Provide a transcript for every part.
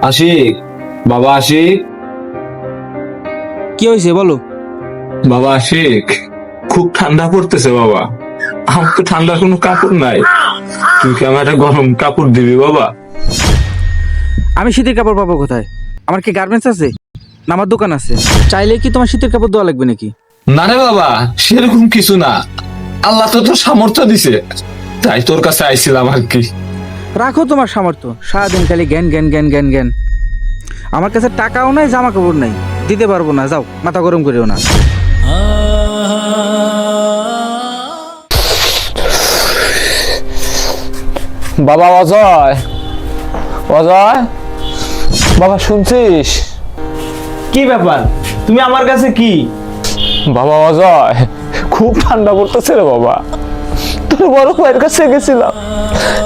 আশিক, বাবা আশিক। কি হয়েছে বলো? বাবা আশিক, খুব ঠান্ডা পড়তেছে বাবা। আমার তো ঠান্ডার কোনো কাপড় নাই, তুই কি আমার একটা গরম কাপড় দিবি বাবা? আমি শীতের কাপড় পাবো কোথায়? আমার কি গার্মেন্টস আছে না আমার দোকান আছে? চাইলে কি তোমার শীতের কাপড় দেওয়া লাগবে নাকি? না রে বাবা, সেরকম কিছু না। আল্লাহ তো তোর সামর্থ্য দিছে, তাই তোর কাছে আইছিলাম আর কি। রাখো তোমার সামর্থ্য, সারাদিন খালি জ্ঞান জ্ঞান জ্ঞান জ্ঞান জ্ঞান। আমার কাছে টাকাও নাই, জামা কাপড় নাই, দিতে পারবো না। যাও, মাথা গরম করিও না। বাবা অজয়, অজয় বাবা শুনছিস? কি ব্যাপার, তুমি আমার কাছে কি? বাবা অজয়, খুব ঠান্ডা পড়তেছে রে বাবা। তোর বড় ভাইয়ের কাছে গেছিলাম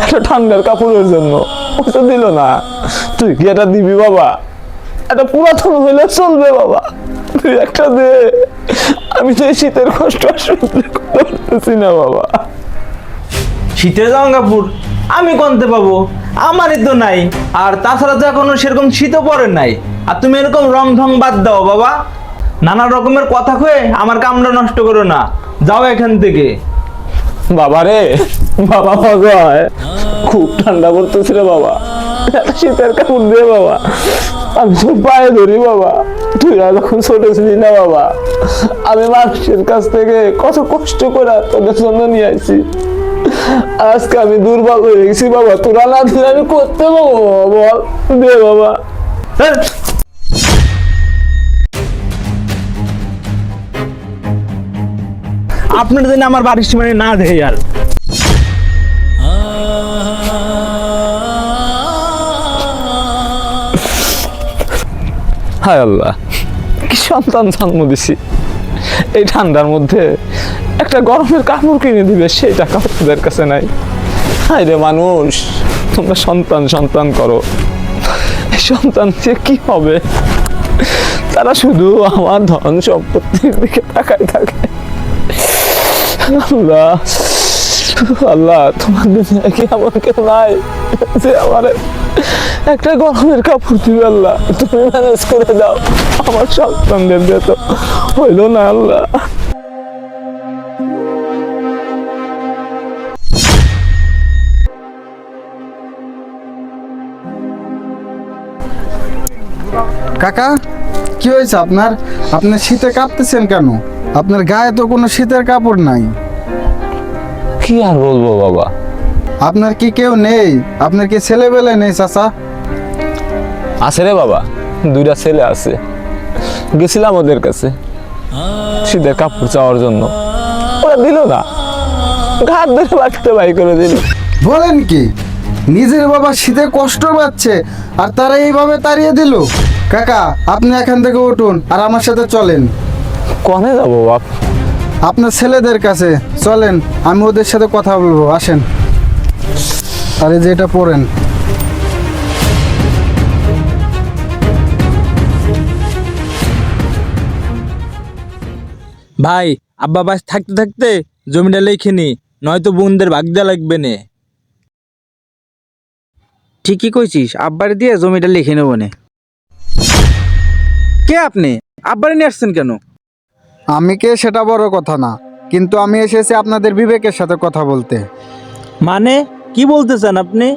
একটা ঠান্ডার কাপড়ের জন্য, ওটা দিল না। তুই কি এটা দিবি বাবা? এটা পুরাতন হইলে চলবে বাবা, তুই একটা দে। আমি তো এই শীতের কষ্ট আর সহ্য করতে পারতেছি না বাবা। শীতের জামা কাপড় আমি কোনতে পাবো? আমারই তো নাই। আর তাছাড়া তো এখনো সেরকম শীতও পড়ে নাই। আর তুমি এরকম রং ঢং বাদ দাও বাবা, নানা রকমের কথা কয়ে আমার কামটা নষ্ট করো না। যাও এখান থেকে। বাবা রে, বাবা অজয়, খুব ঠান্ডা পড়তেছে রে বাবা, একটা শীতের কাপড় দে বাবা। আমি তোর পায়ে ধরি বাবা, তুই আর যখন ছোট ছিলি না বাবা, আমি মানুষের কাছ থেকে কত কষ্ট করে তোদের জন্য নিয়ে আসছি। আজকে আমি দুর্বল হয়ে গেছি বাবা, তোরা না দিলে আমি করতে পারবো বল? দে বাবা। আপনার জন্য আমার বাড়ির সীমানে না দেয় আর। হায় আল্লাহ, কি সন্তান জন্ম দিছি, এই ঠান্ডার মধ্যে একটা গরমের কাপড় কিনে দিবে সেই টাকা তোদের কাছে নাই। হায় রে মানুষ, তোমরা সন্তান সন্তান করো, এই সন্তান দিয়ে কি হবে? তারা শুধু আমার ধন সম্পত্তির দিকে তাকায় থাকে। আল্লাহ, আল্লাহ, তোমার দুনিয়ায় কি এমন কেউ নাই যে আমার একটা গরমের কাপড় দিবে? আল্লাহ, তুমি ম্যানেজ করে দাও, আমার সন্তানদের দিয়ে তো হইল না আল্লাহ। কাকা, কি হয়েছে আপনার? আপনি শীতে কাঁপতেছেন কেন? আপনার গায়ে তো কোনো শীতের কাপড় নাই। কি আর বলবো বাবা। আপনার কি কেউ নেই? আপনার কি ছেলেবেলে নেই চাচা? আছে রে বাবা, দুইটা ছেলে আছে। গেছিলাম ওদের কাছে শীতের কাপড় চাওয়ার জন্য, ওরা দিল না, ঘাট ধরে বাড়িতে বাই করে দিল। বলেন কি, নিজের বাবা শীতে কষ্ট পাচ্ছে আর তারা এইভাবে তাড়িয়ে দিল? কাকা, আপনি এখান থেকে উঠুন আর আমার সাথে চলেন। কনে যাবো বাপ? আপনার ছেলেদের কাছে চলেন, আমি ওদের সাথে কথা বলবো, আসেন। আরে যেটা পড়েন। ভাই, আব্বা বাস থাকতে থাকতে জমিটা লেখে নি, নয়তো বোনদের ভাগ দেওয়া লাগবে না। ঠিকই কইছিস, আব্বারে দিয়ে জমিটা লিখে নেবো নে। কে আপনি? আব্বারে নিয়ে আসছেন কেন? আমি কে সেটা বড় কথা না, কিন্তু আমি এসেছি আপনাদের বিবেকের সাথে কথা বলতে। মানে কি বলতে চান আপনি?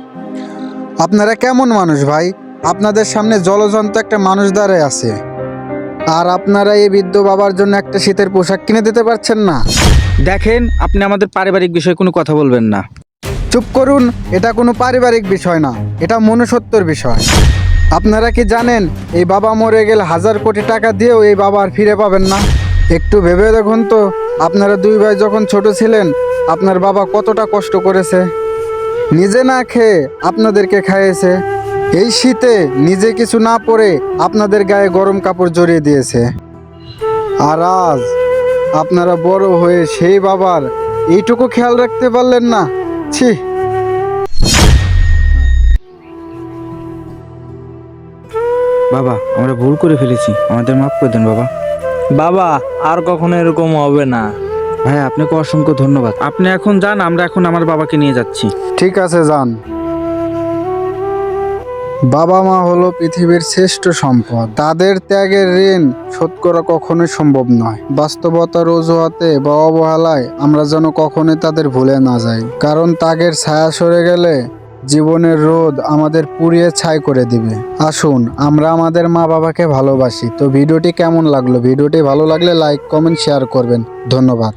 আপনারা কেমন মানুষ ভাই? আপনাদের সামনে জলজন্ত একটা মানুষ দাঁড়ায় আছে, আর আপনারা এই বৃদ্ধ বাবার জন্য একটা শীতের পোশাক কিনে দিতে পারছেন না? দেখেন, আপনি আমাদের পারিবারিক বিষয়ে কোনো কথা বলবেন না। চুপ করুন, এটা কোনো পারিবারিক বিষয় না, এটা মনুষ্যত্বর বিষয়। আপনারা কি জানেন এই বাবা মরে গেলে 1000 কোটি টাকা দিয়েও এই বাবা আর ফিরে পাবেন না? একটু ভেবে দেখুন তো, আপনারা দুই ভাই যখন ছোট ছিলেন আপনার বাবা কতটা কষ্ট করেছে, নিজে না খেয়ে আপনাদেরকে খাইয়েছে। এই শীতে নিজে কিছু না পরে আপনাদের গায়ে গরম কাপড় জড়িয়ে দিয়েছে। আর আজ আপনারা বড় হয়ে সেই বাবার এইটুকু খেয়াল রাখতে পারলেন না? ছি! বাবা, আমরা ভুল করে ফেলেছি, আমাদের মাফ করে দেন বাবা। বাবা, আর কখনো এরকম হবে না। ভাই আপনাকে অসংখ্য ধন্যবাদ। আপনি এখন যান, আমরা এখন আমার বাবাকে নিয়ে যাচ্ছি। ঠিক আছে, যান। বাবা মা হলো পৃথিবীর শ্রেষ্ঠ সম্পদ। তাদের ত্যাগের ঋণ শোধ করা কখনোই সম্ভব নয়। বাস্তবতার অজুহাতে বা অবহেলায় আমরা যেন কখনোই তাদের ভুলে না যাই, কারণ ত্যাগের ছায়া সরে গেলে জীবনের রোদ আমাদের পুড়িয়ে ছাই করে দিবে। আসুন আমরা আমাদের মা বাবাকে ভালোবাসি। তো ভিডিওটি কেমন লাগলো? ভিডিওটি ভালো লাগলে লাইক, কমেন্ট, শেয়ার করবেন। ধন্যবাদ।